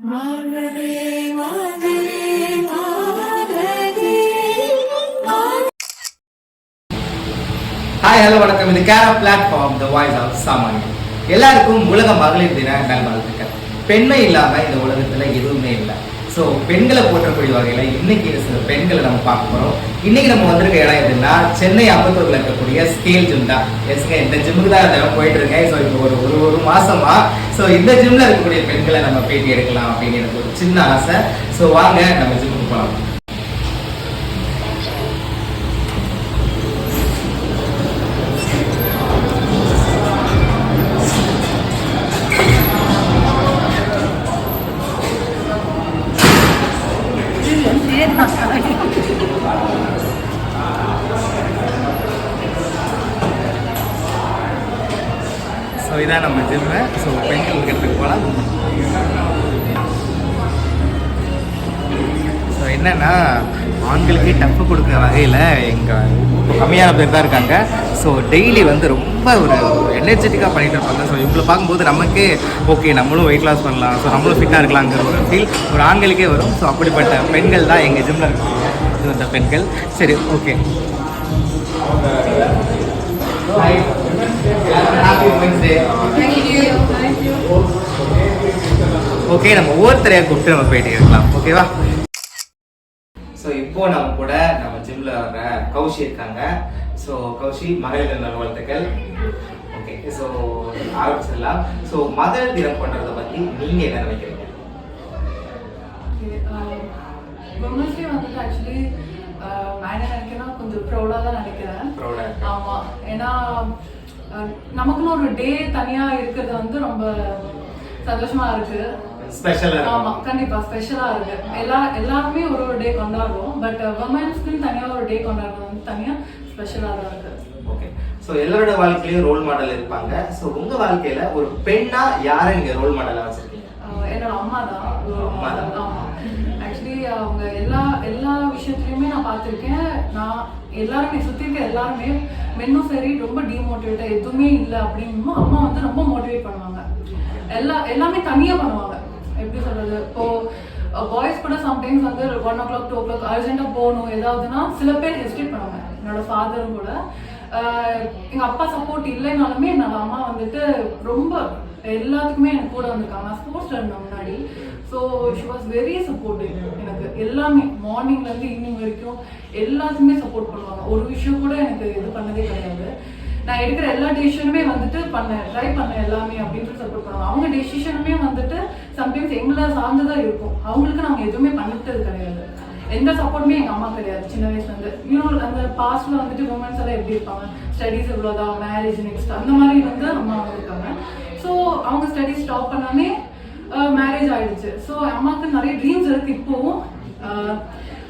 Hi hello வணக்கம். இது கேரா platform the voice of சாமானியன். எல்லாருக்கும் உலக மகளிர் தின நல்வாழ்த்துக்கள். பெண்மை இல்லாம இந்த உலகத்துல எதுவுமே இல்லை. ஸோ பெண்களை போற்றக்கூடிய வகையில இன்னைக்கு சில பெண்களை நம்ம பார்க்க போறோம். இன்னைக்கு நம்ம வந்திருக்க இடம் எதுன்னா சென்னை அம்பத்தூர்ல இருக்கக்கூடிய ஸ்கேல் ஜிம் தான். எஸ்ங்க, இந்த ஜிம்முக்கு தான் நான் போயிட்டு இருக்கேன். ஸோ இப்போ ஒரு மாசமா ஸோ இந்த ஜிம்ல இருக்கக்கூடிய பெண்களை நம்ம பேட்டி எடுக்கலாம் அப்படின்னு எனக்கு ஒரு சின்ன ஆசை. ஸோ வாங்க நம்ம ஜிம்முக்கு போகலாம். ஸோ இதான் நம்ம ஜிம்மு. ஸோ பெண்கள் இருக்கிறதுக்கு போகலாம். ஸோ என்னென்னா ஆண்களுக்கே டப்பு கொடுக்குற வகையில் எங்கள் கம்மியான பேர் தான் இருக்காங்க. ஸோ டெய்லி வந்து ரொம்ப ஒரு எனர்ஜெட்டிக்காக பண்ணிகிட்டு இருப்பாங்க. ஸோ இவங்களை பார்க்கும்போது நமக்கே ஓகே நம்மளும் வெயிட் லாஸ் பண்ணலாம், ஸோ நம்மளும் ஃபிட்டாக இருக்கலாங்கிற ஒரு ஃபீல் ஒரு ஆண்களுக்கே வரும். ஸோ அப்படிப்பட்ட பெண்கள் தான் எங்கள் ஜிம்மில் இருக்காங்க. இது வந்த பெண்கள். சரி, ஓகே. ஓகே, நம்ம ஒவ்வொருத்தரையா கூப்பிட்டு நம்ம போயிட்டு இருக்கலாம். ஓகேவா? ஸோ இப்போ நம்ம கூட நம்ம ஜிம்ல வர கௌஷி இருக்காங்க. ஸோ கௌஷி, மகளிர் நல்வாழ்த்துக்கள். ஓகே, ஸோ ஆரம்பிச்சிடலாம். ஸோ மகளிர் தினம் கொண்டாடுறதை பற்றி நீங்க என்ன நினைக்கிறீங்க? விமன்ஸ்டே வந்துட்டு ஆக்சுவலி நான் என்ன நினைக்கிறேன்னா கொஞ்சம் ப்ரௌடாக தான் நினைக்கிறேன். ஆமாம், ஏன்னா நமக்குன்னு ஒரு டே தனியாக இருக்கிறது வந்து ரொம்ப சந்தோஷமா இருக்கு. ஆமா, கண்டிப்பா ஸ்பெஷலா இருக்கு. எல்லாருமே ஒரு டே கொண்டாடுறோம். பட் விமன்ஸ்க்குன்னு தனியா ஒரு டே கொண்டாடுறது வந்து தனியா ஸ்பெஷலா தான் இருக்கு. ஓகே, ஸோ எல்லாரோட வாழ்க்கையிலும் ரோல் மாடல் இருப்பாங்க. ஸோ உங்க வாழ்க்கையில ஒரு பெண்ணா யாரை நீங்க ரோல் மாடலா வச்சிருக்கீங்க? என்னோட அம்மா தான். ஆமா, ஆக்சுவலி அவங்க எல்லா விஷயத்துலையுமே நான் பார்த்துருக்கேன். நான் எல்லாருமே சுற்றி இருக்க எல்லாருமே மென்னும் சரி ரொம்ப டிமோட்டிவேட்டாக எதுவுமே இல்லை அப்படின்னும் அம்மா வந்து ரொம்ப மோட்டிவேட் பண்ணுவாங்க. எல்லாமே தனியாக பண்ணுவாங்க. எப்படி சொல்றது, இப்போ பாய்ஸ் கூட சம்டைம்ஸ் வந்து 1 o'clock 2 o'clock அர்ஜென்ட்டாக போகணும் ஏதாவதுன்னா சில பேர் ஹெசிடேட் பண்ணுவாங்க. என்னோட ஃபாதரும் கூட எங்கள் அப்பா சப்போர்ட் இல்லைனாலுமே என்னோட அம்மா வந்துட்டு ரொம்ப எல்லாத்துக்குமே எனக்கு கூட வந்திருக்காங்க. நான் ஸ்போர்ட்ஸில் இருந்தேன் முன்னாடி. So she was very supportive. எனக்கு எல்லாமே மார்னிங்லேருந்து ஈவினிங் வரைக்கும் எல்லாத்துக்குமே சப்போர்ட் பண்ணுவாங்க. ஒரு விஷயம் கூட எனக்கு இது பண்ணதே கிடையாது. நான் எடுக்கிற எல்லா டெசிஷனுமே வந்துட்டு ட்ரை பண்ணேன் எல்லாமே அப்படின்னு சப்போர்ட் பண்ணுவாங்க. அவங்க டெசிஷனுமே வந்துட்டு சம்டைம்ஸ் எங்களை சார்ந்துதான் இருக்கும். அவங்களுக்கு நாங்கள் எதுவுமே பண்ணிட்டது கிடையாது. எந்த சப்போர்ட்டுமே எங்கள் அம்மா கிடையாது சின்ன வயசுலேருந்து. இன்னும் அந்த பாஸ்ட்ல வந்துட்டு உமன்ஸ் எல்லாம் எப்படி இருப்பாங்க, ஸ்டடீஸ் இவ்வளோதான், மேரேஜ் நெக்ஸ்ட் அந்த மாதிரி வந்து அம்மா இருக்காங்க. ஸோ அவங்க ஸ்டடீஸ் ஸ்டாப் பண்ணாமே மேரேஜ் ஆயிடுச்சு. ஸோ அம்மாவுக்கு நிறைய ட்ரீம்ஸ் இருக்கு இப்போவும்.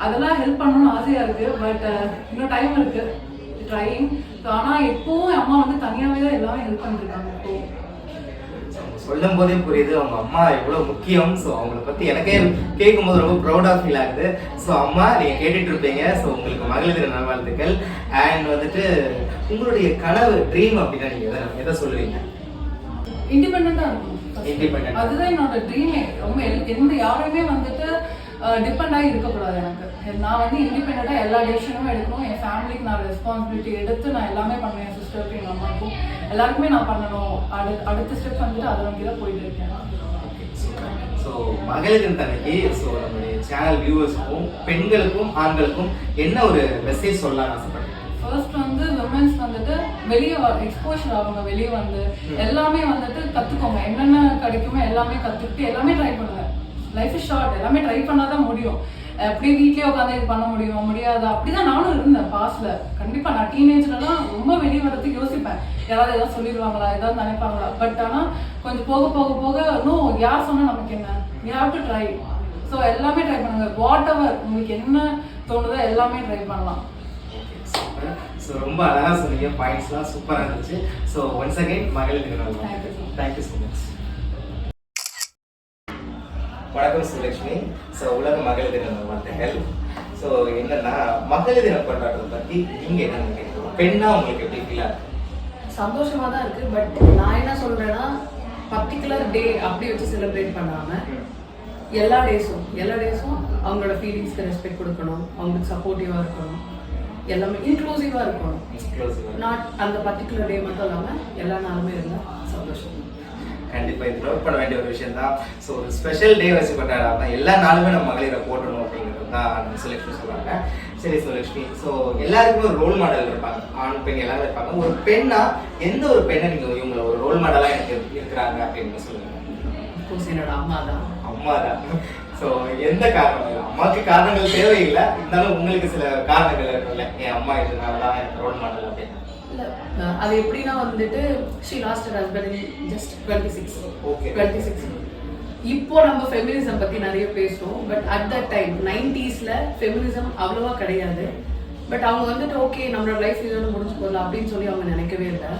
அதெல்லாம் ஹெல்ப் பண்ணணும்னு ஆசையாக இருக்கு. பட் இன்னும் டைம் இருக்கு ட்ரைங். ஆனால் எப்பவும் அம்மா வந்து தனியாகவே தான் எல்லாமே ஹெல்ப் பண்ணிருக்காங்க. இப்போ சொல்லும் போதே புரியுது அவங்க அம்மா எவ்வளவு முக்கியம். ஸோ அவங்களை பத்தி எனக்கே கேட்கும் போது ரொம்ப ப்ரௌடா ஃபீல் ஆகுது. ஸோ அம்மா, நீங்க கேட்டுட்டு இருப்பீங்க. ஸோ உங்களுக்கு மகளிர் தின நல்வாழ்த்துக்கள். அண்ட் வந்துட்டு உங்களுடைய கனவு ட்ரீம் அப்படின்னா நீங்க எதை சொல்லுவீங்க? இண்டிபெண்டா இருக்கும். அதுதான் என்னோட ட்ரீமே. ரொம்ப எந்த யாருமே வந்துட்டு டிபெண்ட் ஆகி இருக்கக்கூடாது. எனக்கு நான் வந்து இண்டிபெண்டா எல்லா டெசிஷனும் எடுக்கணும். என் ஃபேமிலிக்கு நான் ரெஸ்பான்சிபிலிட்டி எடுத்து நான் எல்லாமே பண்ணுவேன். என் சிஸ்டருக்கு, எங்கள் அம்மாவுக்கும் எல்லாருக்குமே நான் பண்ணணும். அடுத்த ஸ்டெப் வந்துட்டு அதை நோக்கி தான் போயிட்டு இருக்கேன். ஸோ மகளிர் தினத்தன்னைக்கு ஸோ நம்மளுடைய சேனல் வியூவர்ஸுக்கும் பெண்களுக்கும் ஆண்களுக்கும் என்ன ஒரு மெசேஜ் சொல்லலாம்னு ஆசைப்படுறேன்? ஃபர்ஸ்ட் வந்து விமன்ஸ் வந்துட்டு வெளியே எக்ஸ்போஷர் ஆகுங்க. வெளியே வந்து எல்லாமே வந்துட்டு கற்றுக்கோங்க. என்னென்ன கிடைக்குமோ எல்லாமே கற்றுக்கிட்டு எல்லாமே ட்ரை பண்ணுங்க. Life is short. எல்லாமே ட்ரை பண்ணாதான் முடியும். அப்படியே வீட்லேயே உட்காந்து இது பண்ண முடியாதா? அப்படிதான் நானும் இருந்தேன் பாஸ்ட்ல. கண்டிப்பாக நான் டீனேஜ்லலாம் ரொம்ப வெளியே வரதுக்கு யோசிப்பேன். யாராவது ஏதாவது சொல்லிடுவாங்களா, ஏதாவது நினைப்பாங்களா. பட் ஆனால் கொஞ்சம் போக போக போக இன்னும் யார் சொன்னால் நமக்கு என்ன, you have to try. So எல்லாமே ட்ரை பண்ணுங்க. வாட் எவர் உங்களுக்கு என்ன தோணுதோ எல்லாமே ட்ரை பண்ணலாம். ஸோ ரொம்ப அழகாக சொன்னீங்க. பாயிண்ட்ஸ்லாம் சூப்பராக இருந்துச்சு. ஸோ ஒன்ஸ் அகைன் மகளிர் தின நல்வாழ்த்துக்கள். Thank you so much. வணக்கம் சுலட்சுமி. ஸோ உலக மகளிர் தின நல்வாழ்த்துக்கள். ஸோ என்னன்னா மகளிர் தினம் கொண்டாடுறதை பற்றி நீங்கள் என்ன நினைக்கிறீங்க? பெண்ணா உங்களுக்கு எப்படி ஃபீல் ஆகுது? சந்தோஷமா தான் இருக்கு. பட் நான் என்ன சொல்றேன்னா பர்டிகுலர் டே அப்படி வச்சு செலிப்ரேட் பண்ணாம எல்லா டேஸும் அவங்களோட ஃபீலிங்ஸ்க்கு ரெஸ்பெக்ட் கொடுக்கணும், அவங்களுக்கு சப்போர்ட்டிவாக இருக்கணும், எல்லாமே இன்க்ளூசிவாக இருக்கணும். நாட் அந்த பர்டிகுலர் டே மட்டும் இல்லாமல் எல்லா நாளுமே இருந்தால் சந்தோஷம். கண்டிப்பாக இது நோட் பண்ண வேண்டிய ஒரு விஷயம் தான். ஸோ ஒரு ஸ்பெஷல் டே வச்சு கொண்டாடாம எல்லா நாளுமே நம்ம மகளிரை போடணும் அப்படிங்கிறது தான் சுலக்ஷ்மி சொல்கிறாங்க. சரி சுலக்ஷ்மி, ஸோ எல்லாருக்குமே ஒரு ரோல் மாடல் இருப்பாங்க, ஆண் பெண் எல்லாரும் இருப்பாங்க. ஒரு பெண்ணா எந்த ஒரு பெண்ணை நீங்கள் இவங்களை ஒரு ரோல் மாடலாக எனக்கு இருக்கிறாங்க அப்படின்னு சொல்லுங்க. என்னோட அம்மா தான். அம்மா தான். ஸோ எந்த காரணம் இல்லை, அம்மாவுக்கு காரணங்கள் தேவையில்லை, இருந்தாலும் உங்களுக்கு சில காரணங்கள் இருக்கும்ல, என் அம்மா இதனால தான் எனக்கு ரோல் மாடல் அப்படின்னு. அது எப்படின்னா வந்துட்டு she lost her husband in just 26. Okay. 26. இப்போ நம்ம ஃபெமினிசம் பத்தி நிறைய பேசுறோம், பட் அட் தட் டைம் 90sல ஃபெமினிசம் அவ்வளவா கிடையாது. பட் அவங்க வந்துட்டு ஓகே நம்மளோட லைஃப் இதோட முடிஞ்சு போகலாம் அப்படின்னு சொல்லி அவங்க நினைக்கவே இல்லை.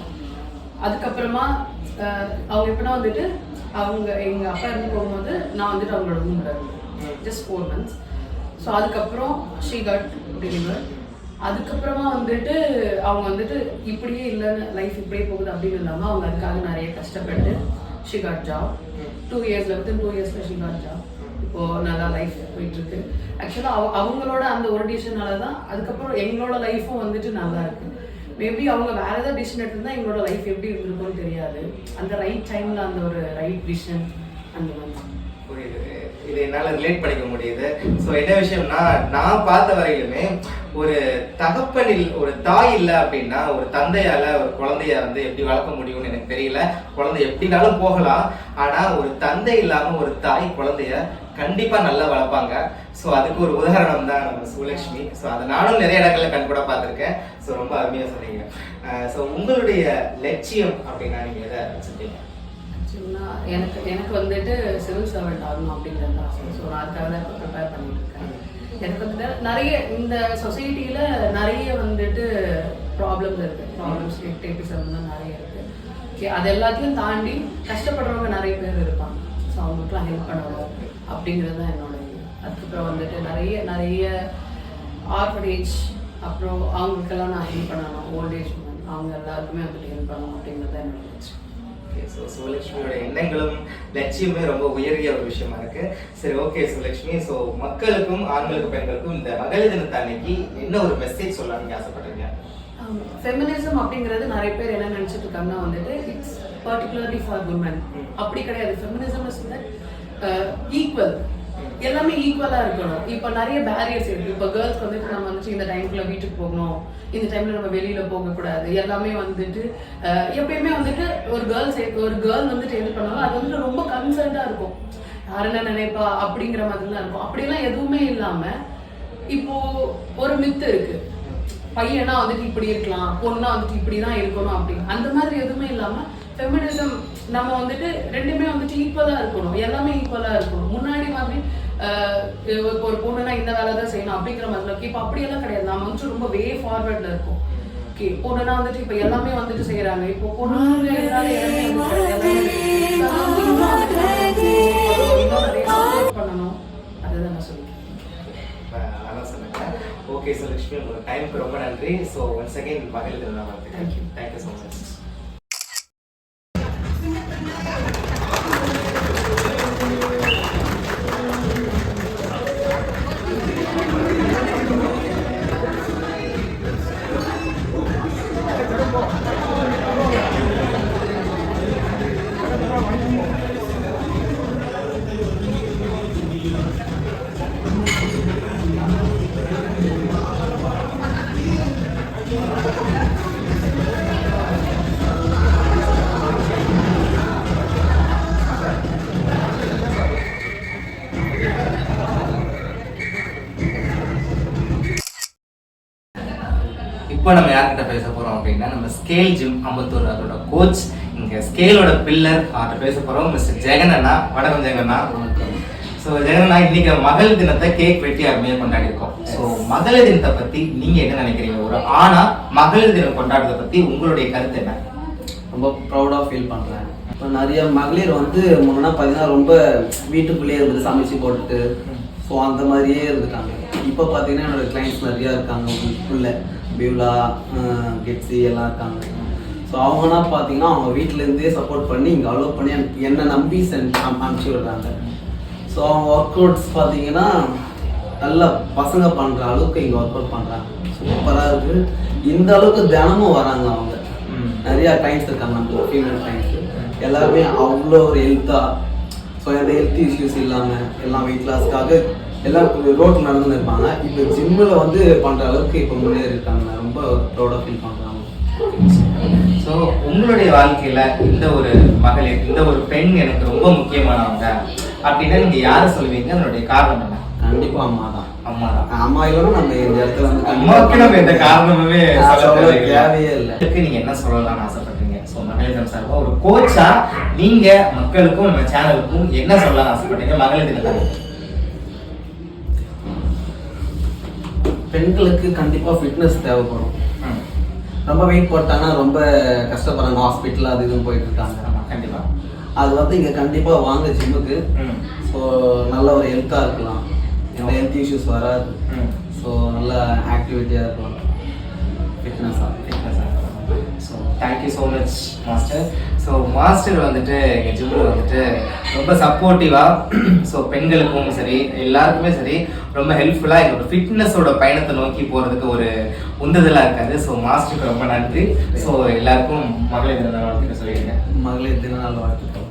அதுக்கப்புறமா அவங்க எப்படின்னா வந்துட்டு அவங்க எங்க அப்பா இருந்து போகும்போது நான் வந்துட்டு அவங்களோட ரூம்ல இருந்தேன் ஜஸ்ட் 4 months. ஸோ அதுக்கப்புறம் she got delivered. அதுக்கப்புறமா வந்துட்டு அவங்க வந்துட்டு இப்படியே இல்லைன்னு லைஃப் இப்படியே போகுது அப்படின்னு இல்லாமல் அவங்க அதுக்காக நிறைய கஷ்டப்பட்டு she got job. 2 yearsல within 2 yearsல she got job. இப்போ நல்லா லைஃப் போயிட்டு இருக்கு. ஆக்சுவலாக அவங்களோட அந்த ஒரு டிசிஷனால தான் அதுக்கப்புறம் எங்களோட லைஃப்பும் வந்துட்டு நல்லா இருக்கு. மேபி அவங்க வேற ஏதாவது டிசிஷன் எடுத்திருந்தா எங்களோட லைஃப் எப்படி இருந்திருக்கும்னு தெரியாது. அந்த ரைட் டைம்ல அந்த ஒரு ரைட் விஷன் அந்த மாதிரி. இது என்னால் ரிலேட் பண்ணிக்க முடியுது. ஸோ என்ன விஷயம்னா, நான் பார்த்த வரையிலுமே ஒரு தகப்பனில் ஒரு தாய் இல்லை அப்படின்னா ஒரு தந்தையால் ஒரு குழந்தைய வந்து எப்படி வளர்க்க முடியும்னு எனக்கு தெரியல. குழந்தை எப்படினாலும் போகலாம், ஆனால் ஒரு தந்தை இல்லாமல் ஒரு தாய் குழந்தைய கண்டிப்பாக நல்லா வளர்ப்பாங்க. ஸோ அதுக்கு ஒரு உதாரணம் தான் நம்ம சுலக்ஷ்மி. ஸோ அதை நானும் நிறைய இடங்களில் கண்கூட பார்த்துருக்கேன். ஸோ ரொம்ப அருமையாக சொன்னீங்க. ஸோ உங்களுடைய லட்சியம் அப்படின்னா நீங்கள் எதை வச்சுருக்கீங்க? எனக்கு வந்துட்டு சிவில் சர்வெண்ட் ஆகணும் அப்படிங்கிறது தான். ஸோ நான் அதுக்காக தான் இப்போ ப்ரிப்பேர் பண்ணிட்டு இருக்கேன். எனக்கு வந்துட்டு நிறைய இந்த சொசைட்டியில் நிறைய வந்துட்டு ப்ராப்ளம்ஸ் இருக்குது, ப்ராப்ளம்ஸ் டேபிசம்லாம் நிறைய இருக்குது. ஓகே, அது எல்லாத்தையும் தாண்டி கஷ்டப்படுறவங்க நிறைய பேர் இருப்பாங்க. ஸோ அவங்களுக்குலாம் ஹெல்ப் பண்ணணும் அப்படிங்கிறது தான் என்னோட இது. அதுக்கப்புறம் வந்துட்டு நிறைய நிறைய ஆர்ஃபனேஜ், அப்புறம் அவங்களுக்கெல்லாம் நான் ஹெல்ப் பண்ணணும், ஓல்டேஜ் அவங்க எல்லாருக்குமே வந்துட்டு ஹெல்ப் பண்ணணும் அப்படிங்கிறது தான் என்னோட லட்சியம். ஸோ சுலக்ஷ்மியோட எண்ணங்களும் லட்சியமே ரொம்ப உயரிய ஒரு விஷயமா இருக்கு. சரி, ஓகே சுலக்ஷ்மி, ஸோ மக்களுக்கும் ஆண்களுக்கும் பெண்களுக்கும் இந்த மகளிர் தினத்தை அன்னைக்கு என்ன ஒரு மெசேஜ் சொல்ல நீங்க ஆசைப்படுறீங்க? ஃபெமினிசம் அப்படிங்கிறது நிறைய பேர் என்ன நினைச்சிட்டு இருக்காங்கன்னா வந்துட்டு இட்ஸ் பர்டிகுலர்லி ஃபார் உமன். அப்படி கிடையாது. ஃபெமினிசம் இஸ் ஈக்குவல், எல்லாமே ஈக்குவலாக இருக்கணும். இப்போ நிறைய பேரியர்ஸ் இருக்குது. இப்போ கேர்ள்ஸ்க்கு வந்துட்டு நம்ம வந்துட்டு இந்த டைம்குள்ள வீட்டுக்கு போகணும், இந்த டைமில் நம்ம வெளியில் போகக்கூடாது, எல்லாமே வந்துட்டு எப்பயுமே வந்துட்டு ஒரு கேர்ள் வந்துட்டு எது பண்ணாலும் அது வந்துட்டு ரொம்ப கன்சர்ன்டாக இருக்கும். யார் என்ன நினைப்பா அப்படிங்கிற மாதிரிலாம் இருக்கும். அப்படிலாம் எதுவுமே இல்லாமல் இப்போ ஒரு மித்து இருக்கு, பையனா வந்துட்டு இப்படி இருக்கலாம், பொண்ணா வந்துட்டு இப்படி தான் இருக்கணும் அப்படின்னு. அந்த மாதிரி எதுவுமே இல்லாமல் ஃபெமினிசம் நம்ம வந்துட்டு ரெண்டுமே வந்துட்டு ஈக்குவலாக இருக்கணும், எல்லாமே ஈக்குவலாக இருக்கணும். முன்னாடி மாதிரி இப்போ ஒரு பொண்ணுனா இந்த வேலை தான் செய்யணும் அப்படிங்கிற மாதிரி ஓகே, இப்போ அப்படியெல்லாம் கிடையாது. நம்ம வந்துட்டு ரொம்ப வே ஃபார்வர்டில் இருக்கும். ஓகே, பொண்ணுனா வந்துட்டு இப்போ எல்லாமே வந்துட்டு செய்கிறாங்க. இப்போ பொண்ணு பண்ணணும், அதுதான் நான் சொல்லிக்கிறேன். ஓகே சுலக்ஷ்மி, உங்களோட டைமுக்கு ரொம்ப நன்றி. ஸோ ஒன்ஸ் அகைன் மகளிர் தின வாழ்த்துக்கள். Thank you so much. இப்போ நம்ம யார்கிட்ட பேச போறோம் அப்படின்னா நம்ம ஸ்கேல் ஜிம் அம்பத்தூர் அதோட கோச், இங்க ஸ்கேலோட பில்லர் அவர்கிட்ட பேச போறோம். மிஸ்டர் ஜெகன் அண்ணா. வணக்கம் ஜெகன் அண்ணா. ஸோ ஜெகன் அண்ணா, இன்னைக்கு மகளிர் தினத்தை கேக் வெட்டி அருமையாக கொண்டாடி இருக்கோம். ஸோ மகளிர் தினத்தை பத்தி நீங்க என்ன நினைக்கிறீங்க? ஒரு ஆனா மகளிர் தினம் கொண்டாடுறதை பத்தி உங்களுடைய கருத்து என்ன? ரொம்ப ப்ரௌடாக ஃபீல் பண்ணுறேன். இப்போ நிறைய மகளிர் வந்து முன்னா பார்த்தீங்கன்னா ரொம்ப வீட்டுக்குள்ளேயே இருந்து சமைச்சு போட்டுட்டு ஸோ அந்த மாதிரியே இருந்துட்டாங்க. இப்போ பார்த்தீங்கன்னா என்னோட கிளைண்ட்ஸ் நிறையா இருக்காங்க, உள்ள பியூலா, கெட்ஸி எல்லாம் இருக்காங்க. ஸோ அவங்கன்னா பார்த்தீங்கன்னா அவங்க வீட்டிலேருந்தே சப்போர்ட் பண்ணி இங்கே அலோவ் பண்ணி என்னை நம்பி அனுப்பிச்சி விடுறாங்க. ஸோ அவங்க ஒர்க் அவுட்ஸ் பார்த்தீங்கன்னா நல்லா பசங்க பண்ணுற அளவுக்கு இங்கே ஒர்க் அவுட் பண்ணுறாங்க, சூப்பராக இருக்குது. இந்த அளவுக்கு தினமும் வராங்க அவங்க. நிறையா கிளைண்ட்ஸ் இருக்காங்க நம்ம ஃபீமேல் கிளைண்ட்ஸு, எல்லாருமே அவ்வளோ ஒரு ஹெல்த்தாக, ஸோ எந்த ஹெல்த் இஷ்யூஸ் இல்லாமல் எல்லாம் வெயிட் லாஸ்க்காக எல்லாம் ரோட்டில் நடந்துன்னு இருப்பாங்க. இப்போ ஜிம்மில் வந்து பண்ணுற அளவுக்கு இப்போ முன்னேறி இருக்காங்க. நான் ரொம்ப ப்ரௌடாக ஃபீல் பண்ணுறாங்க. ஸோ உங்களுடைய வாழ்க்கையில் இந்த ஒரு மகளிர், இந்த ஒரு பெண் எனக்கு ரொம்ப முக்கியமானவங்க அப்படின்னா நீங்கள் யாரை சொல்லுவீங்க? அதனுடைய காரணம் என்ன? கண்டிப்பாக அம்மா தான். அம்மா தான். அம்மா இல்லைன்னா நம்ம இந்த இடத்துல வந்து அம்மாவுக்கு நம்ம எந்த காரணமுமே தேவையே இல்லை. நீங்க என்ன சொல்லலாம்னு ஆசைப்படுறீங்க? ஸோ மகளிர் சார்பா ஒரு கோச்சா நீங்க மக்களுக்கும் நம்ம சேனலுக்கும் என்ன சொல்லலாம்னு ஆசைப்படுறீங்க மகளிர் தினத்தாங்க? பெண்களுக்கு கண்டிப்பாக ஃபிட்னஸ் தேவைப்படும். ரொம்ப வெயிட் போட்டாங்கன்னா ரொம்ப கஷ்டப்படுறாங்க, ஹாஸ்பிட்டல் அது இதுன்னு போயிட்டு இருக்காங்க. ஆமாம், கண்டிப்பாக. அது வந்து இங்கே கண்டிப்பாக வாங்க ஜிம்முக்கு. ஸோ நல்ல ஒரு ஹெல்த்தாக இருக்கலாம், எந்த ஹெல்த் இஷ்யூஸ் வராது. ஸோ நல்ல ஆக்டிவிட்டியாக இருக்கலாம், ஃபிட்னஸாக. So thank you so much master. So master வந்துட்டு எங்கள் ஜிம்மில் வந்துட்டு ரொம்ப சப்போர்ட்டிவாக, ஸோ பெண்களுக்கும் சரி எல்லாருக்குமே சரி ரொம்ப ஹெல்ப்ஃபுல்லாக எங்களோட ஃபிட்னஸோட பயணத்தை நோக்கி போகிறதுக்கு ஒரு உந்துதலாக இருக்காது. ஸோ மாஸ்டருக்கு ரொம்ப நன்றி. ஸோ எல்லாருக்கும் மகளிர் தின நாள் வாழ்த்துக்கள் சொல்லிடுங்க. மகளிர் தின நாள் வாழ்த்துக்கள்.